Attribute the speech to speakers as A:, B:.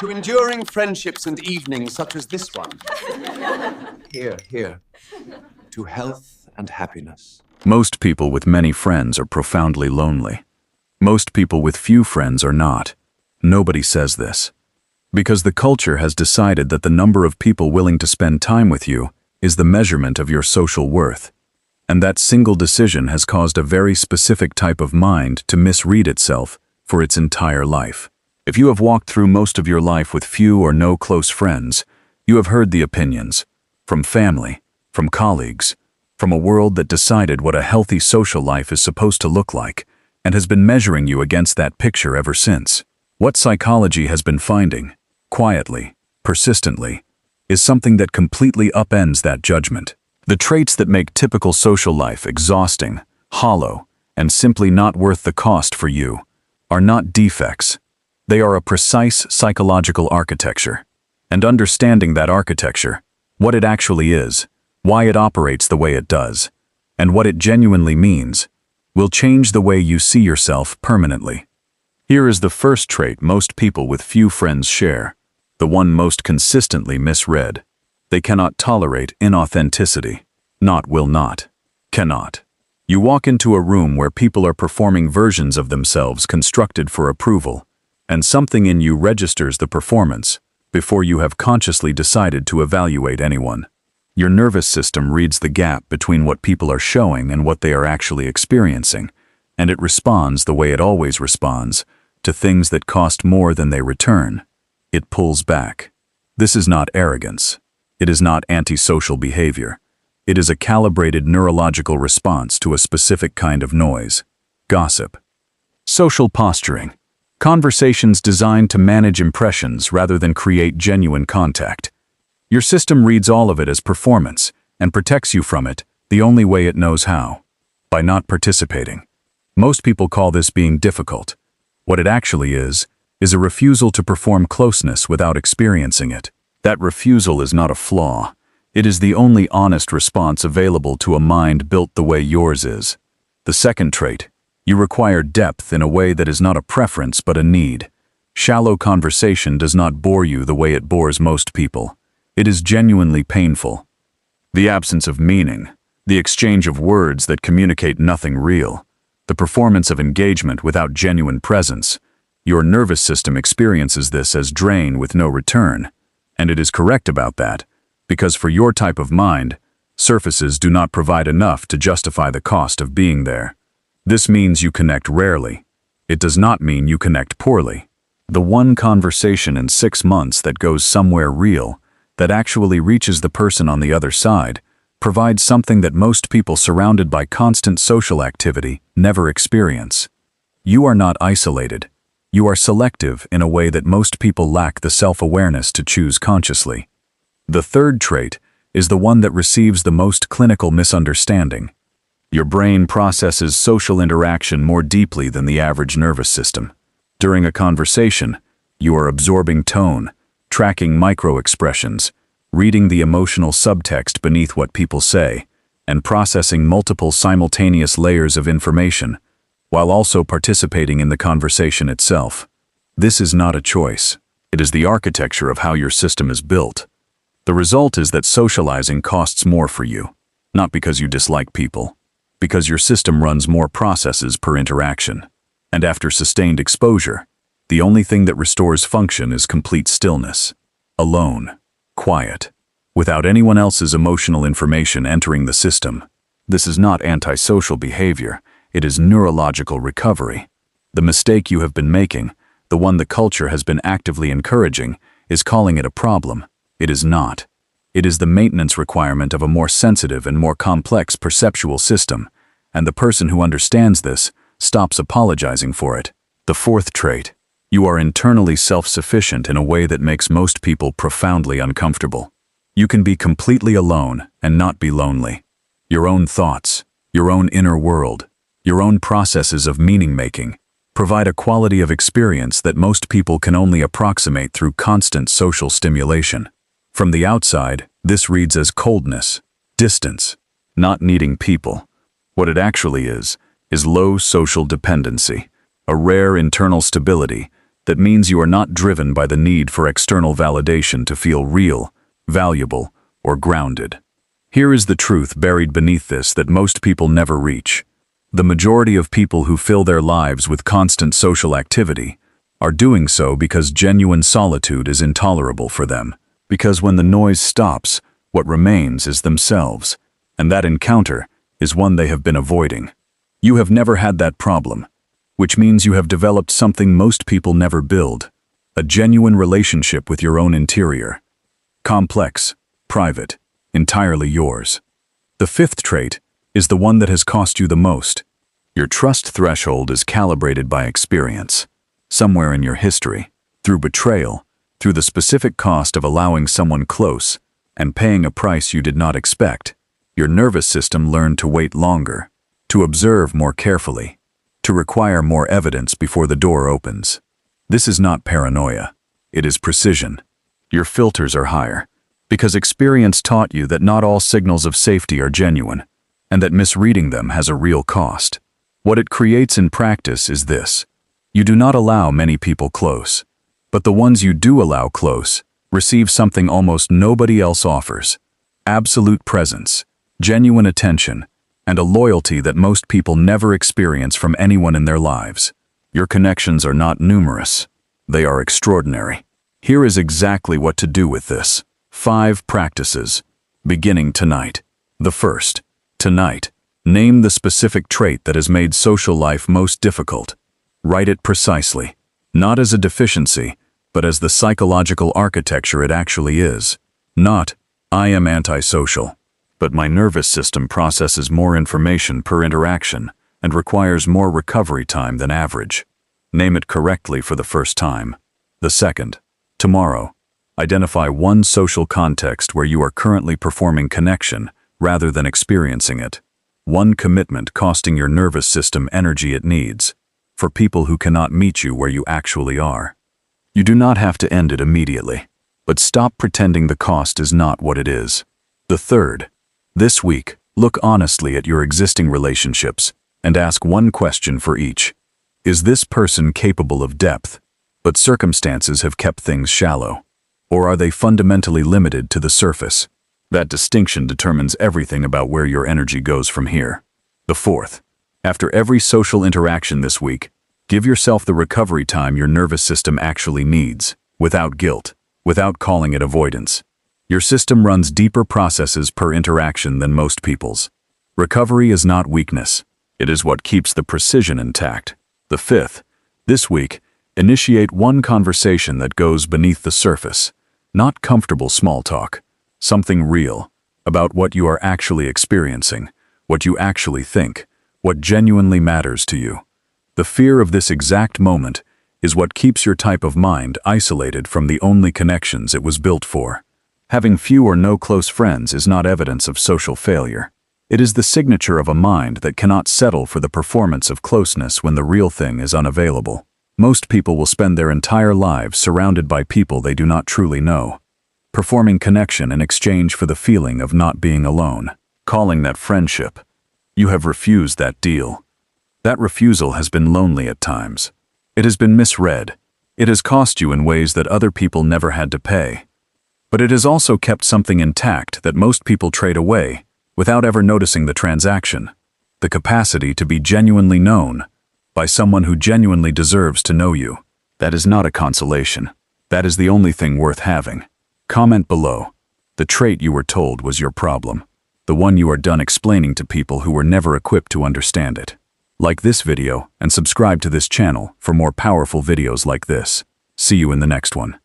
A: to enduring friendships and evenings such as this one. Here. To health and happiness.
B: Most people with many friends are profoundly lonely. Most people with few friends are not. Nobody says this. Because the culture has decided that the number of people willing to spend time with you is the measurement of your social worth. And that single decision has caused a very specific type of mind to misread itself for its entire life. If you have walked through most of your life with few or no close friends, you have heard the opinions from family, from colleagues, from a world that decided what a healthy social life is supposed to look like and has been measuring you against that picture ever since. What psychology has been finding, quietly, persistently, is something that completely upends that judgment. The traits that make typical social life exhausting, hollow, and simply not worth the cost for you are not defects. They are a precise psychological architecture. And understanding that architecture, what it actually is, why it operates the way it does, and what it genuinely means, will change the way you see yourself permanently. Here is the first trait most people with few friends share, the one most consistently misread. They cannot tolerate inauthenticity. Will not. Cannot. You walk into a room where people are performing versions of themselves constructed for approval, and something in you registers the performance before you have consciously decided to evaluate anyone. Your nervous system reads the gap between what people are showing and what they are actually experiencing, and it responds the way it always responds to things that cost more than they return. It pulls back. This is not arrogance. It is not antisocial behavior. It is a calibrated neurological response to a specific kind of noise. Gossip. Social posturing. Conversations designed to manage impressions rather than create genuine contact. Your system reads all of it as performance and protects you from it the only way it knows how: by not participating. Most people call this being difficult. What it actually is a refusal to perform closeness without experiencing it. That refusal is not a flaw. It is the only honest response available to a mind built the way yours is. The second trait: you require depth in a way that is not a preference but a need. Shallow conversation does not bore you the way it bores most people. It is genuinely painful. The absence of meaning, the exchange of words that communicate nothing real, the performance of engagement without genuine presence. Your nervous system experiences this as drain with no return. And it is correct about that, because for your type of mind, surfaces do not provide enough to justify the cost of being there. This means you connect rarely. It does not mean you connect poorly. The one conversation in 6 months that goes somewhere real, that actually reaches the person on the other side, provides something that most people surrounded by constant social activity never experience. You are not isolated. You are selective in a way that most people lack the self-awareness to choose consciously. The third trait is the one that receives the most clinical misunderstanding. Your brain processes social interaction more deeply than the average nervous system. During a conversation, you are absorbing tone, tracking micro-expressions, reading the emotional subtext beneath what people say, and processing multiple simultaneous layers of information, while also participating in the conversation itself. This is not a choice. It is the architecture of how your system is built. The result is that socializing costs more for you, not because you dislike people, because your system runs more processes per interaction. And after sustained exposure, the only thing that restores function is complete stillness. Alone, quiet, without anyone else's emotional information entering the system. This is not antisocial behavior. It is neurological recovery. The mistake you have been making, the one the culture has been actively encouraging, is calling it a problem. It is not. It is the maintenance requirement of a more sensitive and more complex perceptual system, and the person who understands this stops apologizing for it. The fourth trait: you are internally self-sufficient in a way that makes most people profoundly uncomfortable. You can be completely alone and not be lonely. Your own thoughts, your own inner world, your own processes of meaning-making provide a quality of experience that most people can only approximate through constant social stimulation. From the outside, this reads as coldness, distance, not needing people. What it actually is low social dependency, a rare internal stability That means you are not driven by the need for external validation to feel real, valuable, or grounded. Here is the truth buried beneath this that most people never reach. The majority of people who fill their lives with constant social activity are doing so because genuine solitude is intolerable for them. Because when the noise stops, what remains is themselves, and that encounter is one they have been avoiding. You have never had that problem, which means you have developed something most people never build, a genuine relationship with your own interior. Complex, private, entirely yours. The fifth trait is the one that has cost you the most. Your trust threshold is calibrated by experience. Somewhere in your history, through betrayal, through the specific cost of allowing someone close and paying a price you did not expect, your nervous system learned to wait longer, to observe more carefully, to require more evidence before the door opens. This is not paranoia. It is precision. Your filters are higher, because experience taught you that not all signals of safety are genuine, and that misreading them has a real cost. What it creates in practice is this. You do not allow many people close, but the ones you do allow close receive something almost nobody else offers: absolute presence, genuine attention, and a loyalty that most people never experience from anyone in their lives. Your connections are not numerous. They are extraordinary. Here is exactly what to do with this. 5 practices, beginning tonight. The first, tonight, name the specific trait that has made social life most difficult. Write it precisely, not as a deficiency, but as the psychological architecture it actually is. Not, I am antisocial, but my nervous system processes more information per interaction and requires more recovery time than average. Name it correctly for the first time. The second, tomorrow, identify one social context where you are currently performing connection rather than experiencing it. One commitment costing your nervous system energy it needs, for people who cannot meet you where you actually are. You do not have to end it immediately, but stop pretending the cost is not what it is. The third, this week, look honestly at your existing relationships and ask one question for each. Is this person capable of depth, but circumstances have kept things shallow? Or are they fundamentally limited to the surface? That distinction determines everything about where your energy goes from here. The fourth, after every social interaction this week, give yourself the recovery time your nervous system actually needs, without guilt, without calling it avoidance. Your system runs deeper processes per interaction than most people's. Recovery is not weakness. It is what keeps the precision intact. The fifth, this week, initiate one conversation that goes beneath the surface, not comfortable small talk, something real, about what you are actually experiencing, what you actually think, what genuinely matters to you. The fear of this exact moment is what keeps your type of mind isolated from the only connections it was built for. Having few or no close friends is not evidence of social failure. It is the signature of a mind that cannot settle for the performance of closeness when the real thing is unavailable. Most people will spend their entire lives surrounded by people they do not truly know, performing connection in exchange for the feeling of not being alone, calling that friendship. You have refused that deal. That refusal has been lonely at times. It has been misread. It has cost you in ways that other people never had to pay. But it has also kept something intact that most people trade away without ever noticing the transaction: the capacity to be genuinely known by someone who genuinely deserves to know you. That is not a consolation. That is the only thing worth having. Comment below. The trait you were told was your problem. The one you are done explaining to people who were never equipped to understand it. Like this video and subscribe to this channel for more powerful videos like this. See you in the next one.